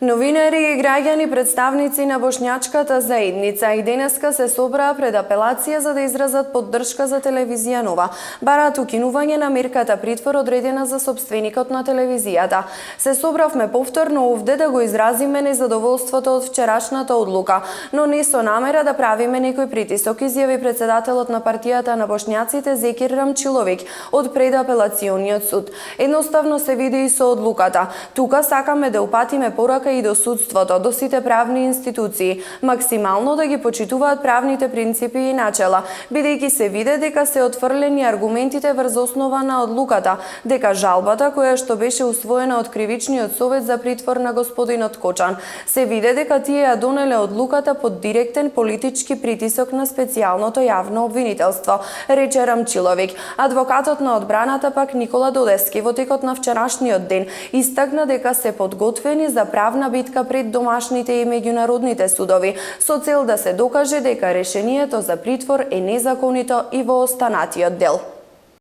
Новинари и граѓани, представници на бошњачката заедница и денеска се собраа пред апелација за да изразат поддршка за телевизија Нова. Бараат укинување на мерката притвор одредена за собственикот на телевизијата. Се собравме повторно овде да го изразиме незадоволството од вчерашната одлука, но не со намера да правиме некој притисок, изјави председателот на партијата на бошњаците Зекир Рамчиловиќ од пред апелациониот суд. Едноставно се види и со одлуката. Тука сакаме да упатиме порака и до судството, до сите правни институции, максимално да ги почитуваат правните принципи и начела, бидејќи се виде дека се отфрлени аргументите врз основа на одлуката, дека жалбата која што беше усвоена од кривичниот совет за притвор на господинот Кочан, се виде дека тие ја донеле одлуката под директен политички притисок на специјалното јавно обвинителство, рече Рамчиловиќ. Адвокатот на одбраната пак Никола Додески во текот на вчерашниот ден истакна дека се подготвени за правна битка пред домашните и меѓународните судови, со цел да се докаже дека решението за притвор е незаконито и во останатиот дел.